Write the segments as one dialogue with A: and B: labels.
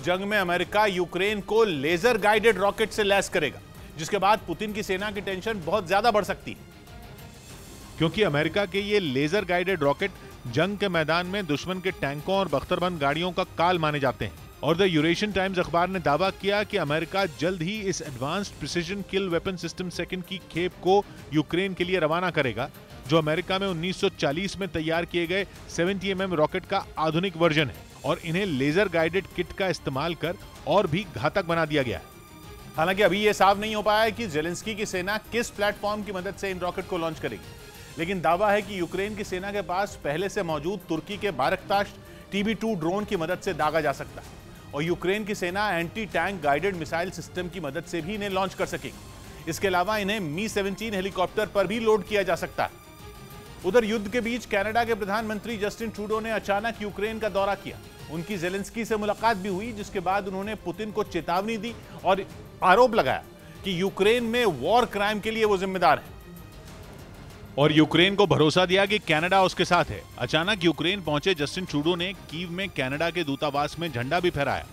A: जंग में America Ukraine को लेजर गाइडेड रॉकेट से लैस करेगा, जिसके बाद पुतिन की सेना की टेंशन बहुत ज्यादा बढ़ सकती है, क्योंकि अमेरिका के ये लेजर गाइडेड रॉकेट जंग के मैदान में दुश्मन के टैंकों और बख्तरबंद गाड़ियों का काल माने जाते हैं। और द यूरेशियन टाइम्स अखबार ने दावा किया कि अमेरिका जल्द ही इस एडवांस्ड प्रिसिजन किल वेपन सिस्टम सेकंड की खेप को यूक्रेन के लिए रवाना करेगा, जो अमेरिका में 1940 में तैयार किए गए 70 mm रॉकेट का आधुनिक वर्जन है, और इन्हें लेजर गाइडेड किट का इस्तेमाल कर और भी घातक बना दिया गया है। हालांकि अभी यह साफ नहीं हो पाया है कि जेलेंस्की की सेना किस प्लेटफॉर्म की मदद से इन रॉकेट को लॉन्च करेगी, लेकिन दावा है कि यूक्रेन की सेना के पास पहले से मौजूद तुर्की के बारकताश TB2 ड्रोन की मदद से दागा जा सकता है, और यूक्रेन की सेना anti tank guided missile system की मदद से भी इन्हें लॉन्च कर सकेगी। इसके अलावा इन्हें मी-17 हेलीकॉप्टर पर भी लोड किया जा सकता है। उधर युद्ध के बीच कनाडा के प्रधानमंत्री जस्टिन ट्रूडो ने अचानक यूक्रेन का दौरा किया। उनकी जेलेंस्की से मुलाकात भी हुई, जिसके बाद उन्होंने पुतिन को चेतावनी दी और आरोप लगाया कि यूक्रेन में वॉर क्राइम के लिए वो जिम्मेदार है, और यूक्रेन को भरोसा दिया कि कनाडा उसके साथ है। अचानक यूक्रेन पहुंचे जस्टिन ट्रूडो ने कीव में कनाडा के दूतावास में झंडा भी फहराया,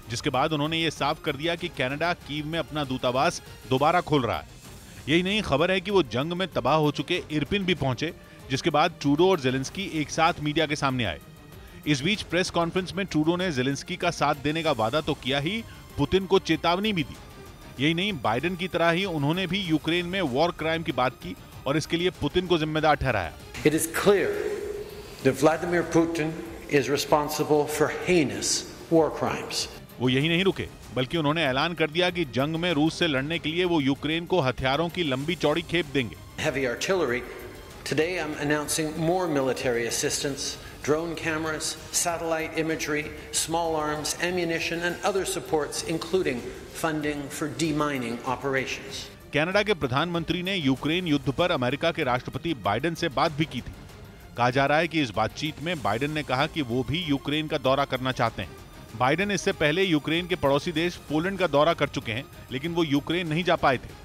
A: जिसके बाद उन्होंने ये साफ कर दिया कि कनाडा कीव में अपना दूतावास दोबारा खोल रहा है। यही नहीं, खबर है कि वो जंग में तबाह हो चुके इरपिन भी पहुंचे, जिसके बाद ट्रूडो और जेलेंस्की एक साथ मीडिया के सामने आए। इस बीच प्रेस कॉन्फ्रेंस में ट्रूडो ने जेलेंस्की का साथ देने का वादा तो किया ही, पुतिन को चेतावनी भी दी। यही नहीं, बाइडेन की तरह ही उन्होंने भी यूक्रेन में वॉर क्राइम की बात की और इसके लिए पुतिन को जिम्मेदार ठहराया।
B: It is clear that Vladimir Putin is responsible for heinous war crimes.
A: वो यही नहीं रुके, बल्कि उन्होंने ऐलान कर दिया कि जंग में रूस से लड़ने के लिए वो यूक्रेन को हथियारों की लंबी चौड़ी खेप देंगे।
B: Heavy artillery. Today I'm announcing more military assistance, drone cameras, satellite imagery, small arms, ammunition and other supports including funding for demining operations.
A: Canada के प्रधानमंत्री ने यूक्रेन युद्ध पर अमेरिका के राष्ट्रपति बाइडेन से बात भी की थी। कहा जा रहा है कि इस बातचीत में बाइडेन ने कहा कि वो भी यूक्रेन का दौरा करना चाहते हैं। बाइडेन इससे पहले यूक्रेन के पड़ोसी देश पोलैंड का दौरा कर चुके हैं, लेकिन वो यूक्रेन नहीं जा पाए थे।